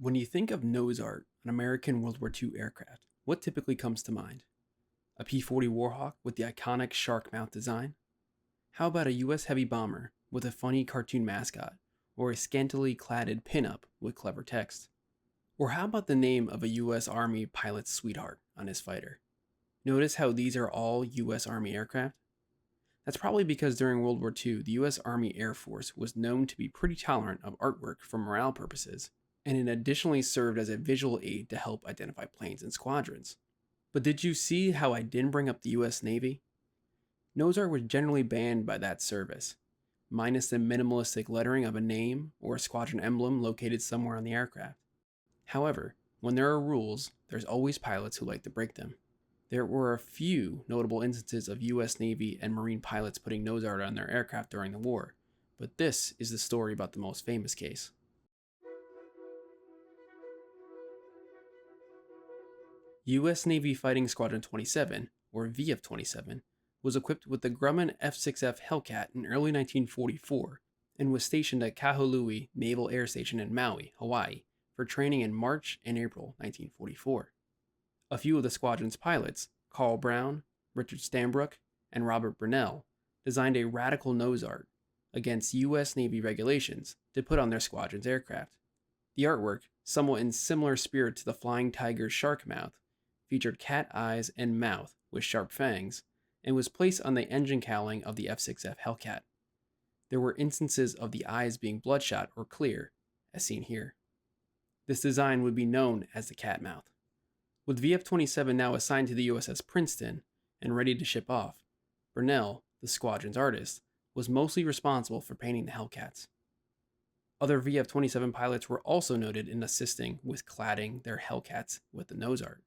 When you think of nose art on American World War II aircraft, what typically comes to mind? A P-40 Warhawk with the iconic shark mouth design? How about a US heavy bomber with a funny cartoon mascot, or a scantily cladded pinup with clever text? Or how about the name of a US Army pilot's sweetheart on his fighter? Notice how these are all US Army aircraft? That's probably because during World War II, the US Army Air Force was known to be pretty tolerant of artwork for morale purposes, and it additionally served as a visual aid to help identify planes and squadrons. But did you see how I didn't bring up the US Navy? Nose art was generally banned by that service, minus the minimalistic lettering of a name or a squadron emblem located somewhere on the aircraft. However, when there are rules, there's always pilots who like to break them. There were a few notable instances of US Navy and Marine pilots putting nose art on their aircraft during the war, but this is the story about the most famous case. US Navy Fighting Squadron 27, or VF-27, was equipped with the Grumman F6F Hellcat in early 1944 and was stationed at Kahului Naval Air Station in Maui, Hawaii, for training in March and April 1944. A few of the squadron's pilots, Carl Brown, Richard Stambrook, and Robert Brunel, designed a radical nose art against US Navy regulations to put on their squadron's aircraft. The artwork, somewhat in similar spirit to the Flying Tiger's shark mouth, featured cat eyes and mouth with sharp fangs, and was placed on the engine cowling of the F6F Hellcat. There were instances of the eyes being bloodshot or clear, as seen here. This design would be known as the cat mouth. With VF-27 now assigned to the USS Princeton and ready to ship off, Brunel, the squadron's artist, was mostly responsible for painting the Hellcats. Other VF-27 pilots were also noted in assisting with cladding their Hellcats with the nose art.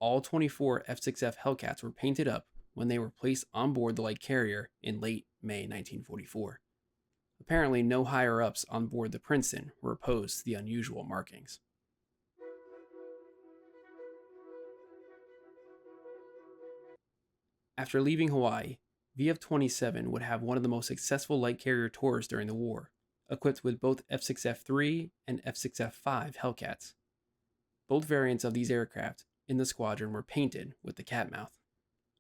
All 24 F6F Hellcats were painted up when they were placed on board the light carrier in late May 1944. Apparently, no higher-ups on board the Princeton were opposed to the unusual markings. After leaving Hawaii, VF-27 would have one of the most successful light carrier tours during the war, equipped with both F6F-3 and F6F-5 Hellcats. Both variants of these aircraft in the squadron were painted with the cat mouth.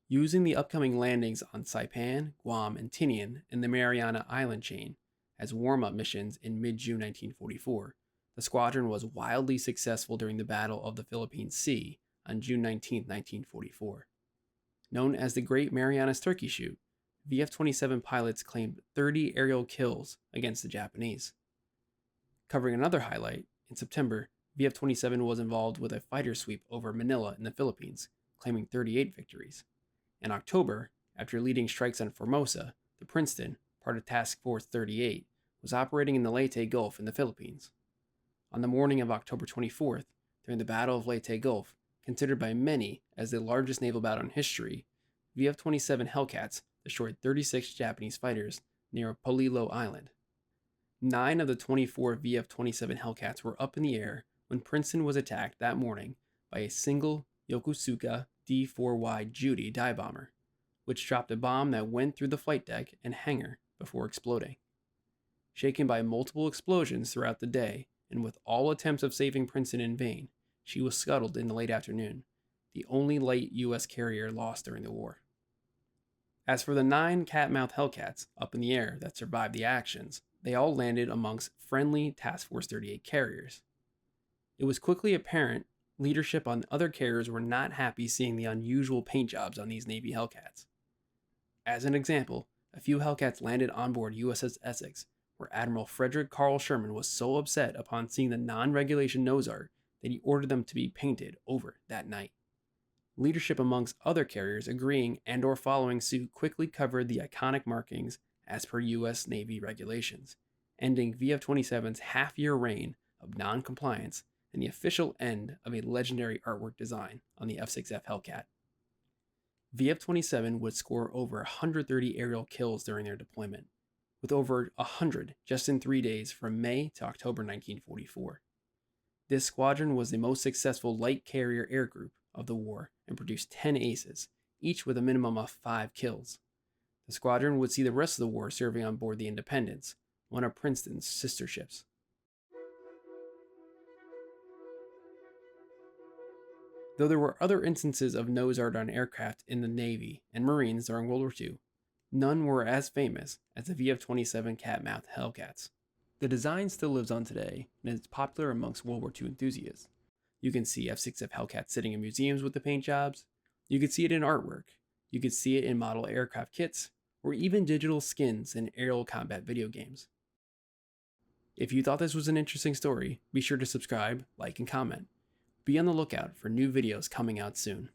Using the upcoming landings on Saipan, Guam, and Tinian in the Mariana Island chain as warm-up missions in mid-June 1944, the squadron was wildly successful during the Battle of the Philippine Sea on June 19, 1944. Known as the Great Marianas Turkey Shoot, VF-27 pilots claimed 30 aerial kills against the Japanese. Covering another highlight, in September, VF-27 was involved with a fighter sweep over Manila in the Philippines, claiming 38 victories. In October, after leading strikes on Formosa, the Princeton, part of Task Force 38, was operating in the Leyte Gulf in the Philippines. On the morning of October 24th, during the Battle of Leyte Gulf, considered by many as the largest naval battle in history, VF-27 Hellcats destroyed 36 Japanese fighters near Polillo Island. 9 of the 24 VF-27 Hellcats were up in the air when Princeton was attacked that morning by a single Yokosuka D-4Y Judy dive bomber, which dropped a bomb that went through the flight deck and hangar before exploding. Shaken by multiple explosions throughout the day, and with all attempts of saving Princeton in vain, she was scuttled in the late afternoon, the only light U.S. carrier lost during the war. As for the 9 cat-mouth Hellcats up in the air that survived the actions, they all landed amongst friendly Task Force 38 carriers. It was quickly apparent leadership on other carriers were not happy seeing the unusual paint jobs on these Navy Hellcats. As an example, a few Hellcats landed on board USS Essex, where Admiral Frederick Carl Sherman was so upset upon seeing the non-regulation nose art that he ordered them to be painted over that night. Leadership amongst other carriers agreeing and or following suit quickly covered the iconic markings as per US Navy regulations, ending VF-27's half-year reign of non-compliance and the official end of a legendary artwork design on the F6F Hellcat. VF-27 would score over 130 aerial kills during their deployment, with over 100 just in 3 days from May to October 1944. This squadron was the most successful light carrier air group of the war and produced 10 aces, each with a minimum of 5 kills. The squadron would see the rest of the war serving on board the Independence, one of Princeton's sister ships. Though there were other instances of nose art on aircraft in the Navy and Marines during World War II, none were as famous as the VF-27 cat-mouthed Hellcats. The design still lives on today and is popular amongst World War II enthusiasts. You can see F6F Hellcats sitting in museums with the paint jobs, you can see it in artwork, you can see it in model aircraft kits, or even digital skins in aerial combat video games. If you thought this was an interesting story, be sure to subscribe, like, and comment. Be on the lookout for new videos coming out soon.